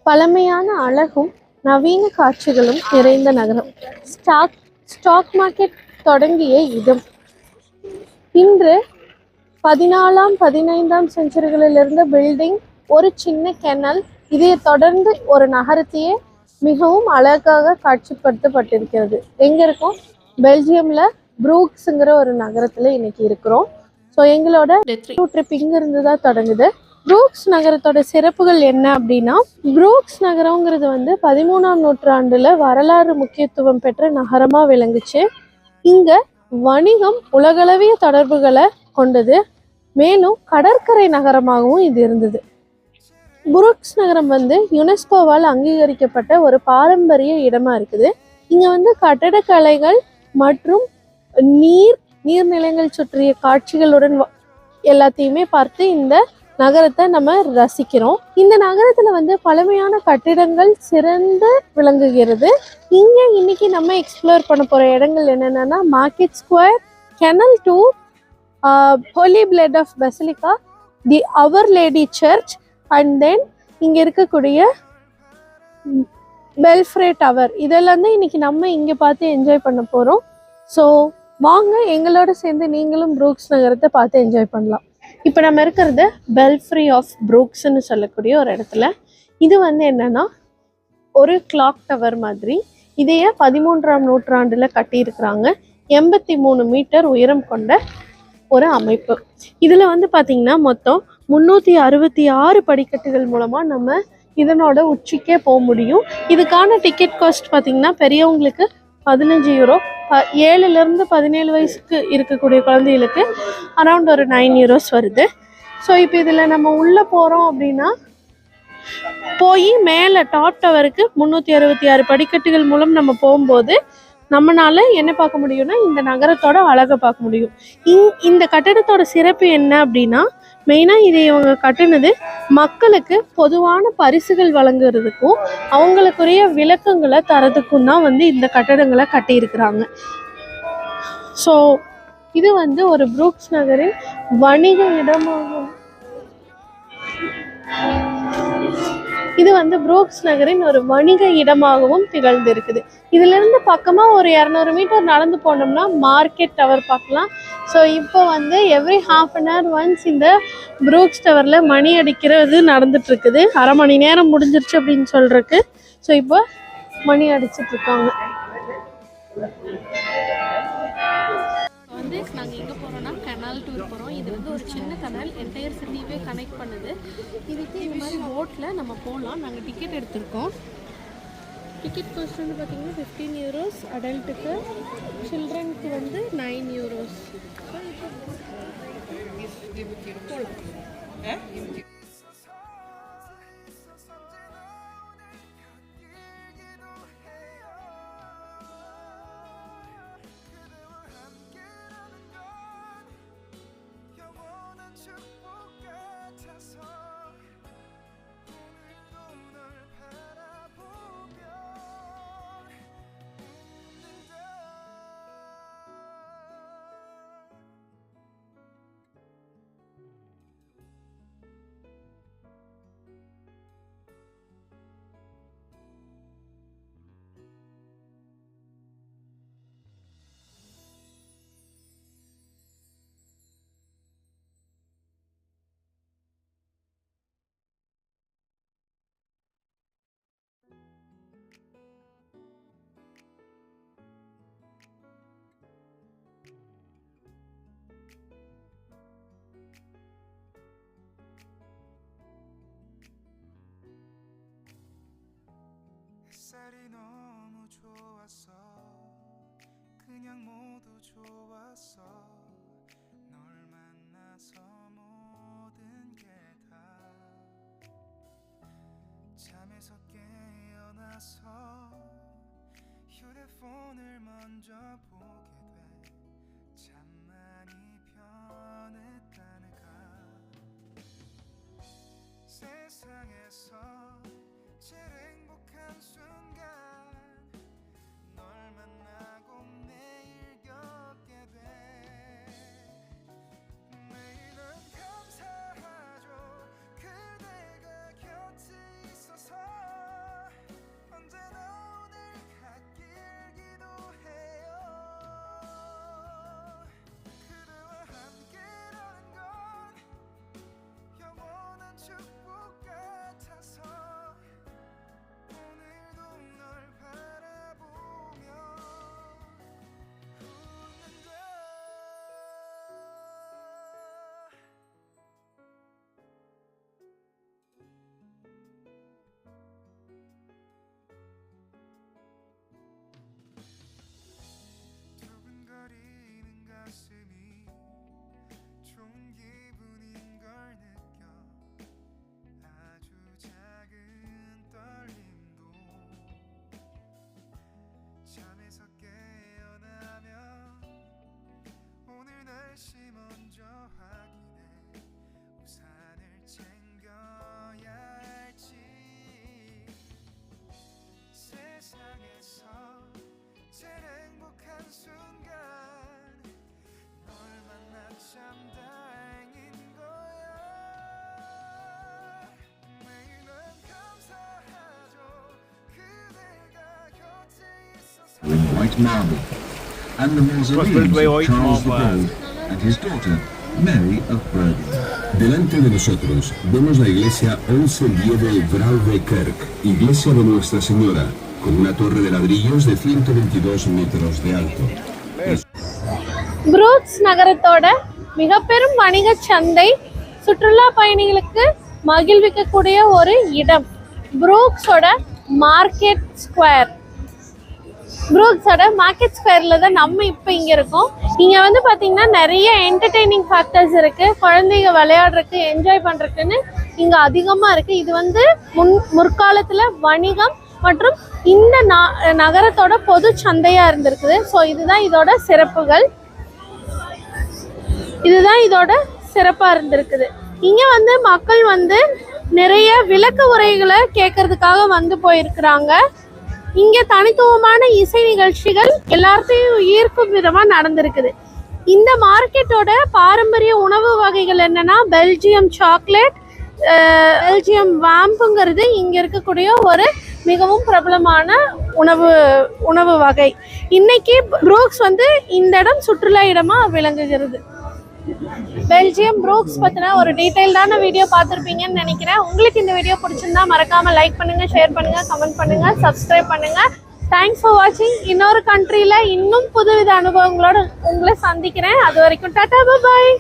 பழமையான அழகும் நவீன காட்சிகளும் நிறைந்த நகரம். ஸ்டாக் மார்க்கெட் தொடங்கிய இடம் இன்று 14ஆம் 15ஆம் செஞ்சுரிகளில் இருந்த பில்டிங், ஒரு சின்ன கெனல், இதை தொடர்ந்து ஒரு நகரத்தையே மிகவும் அழகாக காட்சிப்படுத்தப்பட்டிருக்கிறது. எங்க இருக்கோம்? பெல்ஜியம்ல ப்ரூக்ஸ்ங்கிற ஒரு நகரத்துல இன்னைக்கு இருக்கிறோம். ஸோ எங்களோட ட்ரிப் இங்க இருந்து தான் தொடங்குது. ப்ரூக்ஸ் நகரத்தோட சிறப்புகள் என்ன அப்படின்னா, ப்ரூக்ஸ் நகரங்கிறது 13ஆம் நூற்றாண்டுல வரலாறு முக்கியத்துவம் பெற்ற நகரமா விளங்குச்சு. இங்க வணிகம் உலகளவிய தொடர்புகளை கொண்டது. மேலும் கடற்கரை நகரமாகவும் இது இருந்தது. புரூக்ஸ் நகரம் யுனெஸ்கோவால் அங்கீகரிக்கப்பட்ட ஒரு பாரம்பரிய இடமா இருக்குது. இங்க கட்டடக்கலைகள் மற்றும் நீர்நிலைகள் சுற்றிய காட்சிகளுடன் எல்லாத்தையுமே பார்த்து இந்த நகரத்தை நம்ம ரசிக்கிறோம். இந்த நகரத்துல பழமையான கட்டிடங்கள் சிறந்து விளங்குகிறது. இங்க இன்னைக்கு நம்ம எக்ஸ்ப்ளோர் பண்ண போற இடங்கள் என்னென்னா, Market Square, canal 2, Holy Blood of Basilica, the Our Lady Church, and then இங்க இருக்கக்கூடிய பெல்ஃப்ரே டவர். இதெல்லாம் தான் இன்னைக்கு நம்ம இங்க பார்த்து என்ஜாய் பண்ண போறோம். ஸோ வாங்க எங்களோட சேர்ந்து நீங்களும் ப்ரூக்ஸ் நகரத்தை பார்த்து என்ஜாய் பண்ணலாம். இப்போ நம்ம இருக்கிறது பெல்ஃப்ரே ஆஃப் ப்ரூக்ஸ்ன்னு சொல்லக்கூடிய ஒரு இடத்துல. இது என்னன்னா ஒரு கிளாக் டவர் மாதிரி. இதையே 13ஆம் நூற்றாண்டுல கட்டியிருக்கிறாங்க. 83 மீட்டர் உயரம் கொண்ட ஒரு அமைப்பு. இதுல பாத்தீங்கன்னா மொத்தம் 366 படிக்கட்டுகள் மூலமா நம்ம இதனோட உச்சிக்கே போக முடியும். இதுக்கான டிக்கெட் காஸ்ட் பாத்தீங்கன்னா பெரியவங்களுக்கு 15 யூரோ, 7லேருந்து 17 வயசுக்கு இருக்கக்கூடிய குழந்தைகளுக்கு அரௌண்ட் ஒரு 9 யூரோஸ் வருது. ஸோ இப்போ இதில் நம்ம உள்ளே போகிறோம் அப்படின்னா, போய் மேலே டாப் டவருக்கு 366 படிக்கட்டுகள் மூலம் நம்ம போகும்போது நம்மளால என்ன பார்க்க முடியும்னா, இந்த நகரத்தோட அழகை பார்க்க முடியும். இந்த கட்டடத்தோட சிறப்பு என்ன அப்படின்னா, மெயினாக இதை இவங்க கட்டினது மக்களுக்கு பொதுவான பரிசுகள் வழங்குறதுக்கும் அவங்களுக்குரிய விளக்கங்களை தரதுக்கும் தான் இந்த கட்டடங்களை கட்டியிருக்கிறாங்க. ஸோ இது ஒரு ப்ரூக்ஸ் நகரின் வணிக இடமாகும். இது ப்ரூக்ஸ் நகரின் ஒரு வணிக இடமாகவும் திகழ்ந்து இருக்குது. இதுல இருந்து பக்கமா ஒரு 200 மீட்டர் நடந்து போனோம்னா மார்க்கெட் டவர் பார்க்கலாம். ஸோ இப்போ every half an hour once இந்த ப்ரூக்ஸ் டவர்ல மணி அடிக்கிறது நடந்துட்டு இருக்குது. அரை மணி நேரம் முடிஞ்சிருச்சு அப்படின்னு சொல்றதுக்கு. ஸோ இப்போ மணி அடிச்சிட்டு இருக்காங்க. நாங்கள் எங்கே போகிறோம்னா கெனால் டூர் போகிறோம். இது ஒரு சின்ன கெனால், என்டையர் சிட்டியவே கனெக்ட் பண்ணுது. இதுக்கு இந்த மாதிரி போட்டில் நம்ம போகலாம். நாங்கள் டிக்கெட் எடுத்திருக்கோம். டிக்கெட் காஸ்ட் பார்த்தீங்கன்னா 15 யூரோஸ் அடல்ட்டுக்கு, சில்ட்ரனுக்கு 9 யூரோஸ். போகலாம். 햇살이 너무 좋았어. 그냥 모두 좋았어. 널 만나서 모든 게 다 잠에서 깨어나서 휴대폰을 먼저 보게 돼. 참 많이 변했다네가. 세상에서 제일 행복한 순간 널 만나고 매일 겪게 돼. 매일은 감사하죠. 그대가 곁에 있어서. in white marble, and the mausoleums of Charles the Bold and his daughter, Mary of Burgundy. Delante de nosotros vemos la iglesia 11 del Vrauve Kerk, iglesia de Nuestra Señora, con una torre de ladrillos de 122 metros de alto. Brooks நகரத்தோட மிக பெரும் வணிக சந்தை, சுற்றுலா பயணிகளுக்கு மகிழ்விக்கக்கூடிய ஒரு இடம். புரூக்ஸோட market square. புரூக்ஸோட market ஸ்கொயரில் தான் நம்ம இப்போ இங்கே இருக்கோம். இங்கே வந்து பார்த்தீங்கன்னா நிறைய என்டர்டெய்னிங் ஃபேக்டர்ஸ் இருக்குது. குழந்தைங்க விளையாடுறதுக்கு, என்ஜாய் பண்ணுறதுக்குன்னு இங்கே அதிகமாக இருக்குது. இது வந்து முற்காலத்தில் வணிகம் மற்றும் இந்த நகரத்தோட பொது சந்தையாக இருந்திருக்குது. ஸோ இதுதான் இதோட சிறப்புகள். இதுதான் இதோட சிறப்பாக இருந்திருக்குது. இங்கே வந்து மக்கள் வந்து நிறைய விளக்க உரைகளை கேட்கறதுக்காக வந்து போயிருக்கிறாங்க. இங்கே தனித்துவமான இசை நிகழ்ச்சிகள் எல்லாத்தையும் ஈர்க்கும் விதமாக நடந்திருக்குது. இந்த மார்க்கெட்டோட பாரம்பரிய உணவு வகைகள் என்னன்னா பெல்ஜியம் சாக்லேட், பெல்ஜியம் வாம்புங்கிறது இங்கே இருக்கக்கூடிய ஒரு மிகவும் பிரபலமான உணவு வகை. இன்னைக்கு புரூக்ஸ் வந்து இந்த இடம் சுற்றுலா இடமாக விளங்குகிறது. பெல்ஜியம் புரூக்ஸ் பற்றின ஒரு டீட்டெயில்டான வீடியோ பார்த்துருப்பீங்கன்னு நினைக்கிறேன். உங்களுக்கு இந்த வீடியோ பிடிச்சிருந்தா மறக்காமல் லைக் பண்ணுங்கள், ஷேர் பண்ணுங்கள், கமெண்ட் பண்ணுங்கள், சப்ஸ்கிரைப் பண்ணுங்கள். தேங்க்ஸ் ஃபார் வாட்சிங். இன்னொரு கண்ட்ரியில் இன்னும் புதுவித அனுபவங்களோடு உங்களை சந்திக்கிறேன். அது வரைக்கும் டாடா, பாய்.